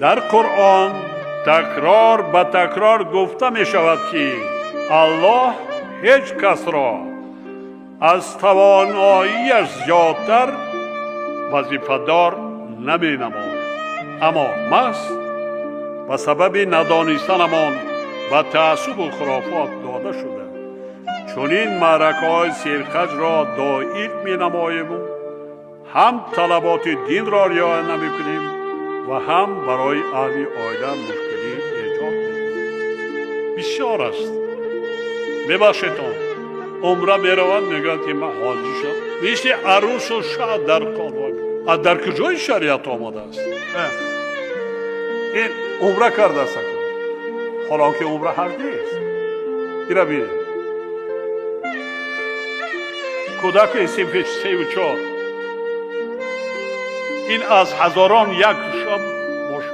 در قرآن تکرار به تکرار گفته می شود که الله هیچ کس را از تواناییش زیادتر وظیفه‌دار نمی نماید. اما محض به سبب ندانستنمان به تعصب و خرافات داده شده چون این معرکه های سرخج را دایق می نماییم و هم طلبات دین را رعایت نمی کنیم و هم برای اهل عائله مشکلی ایجاد می کنیم. بسیار است. ببخشیدان عمره می روند میگوید که من حاضر شدم مثل عروس و شاد در قانون در کجای شریعت آمده است؟ این عمره کرده است حالا که عمره حج نیست. ایره بینید کودک صنف 3 و 4 این از هزاران یک شب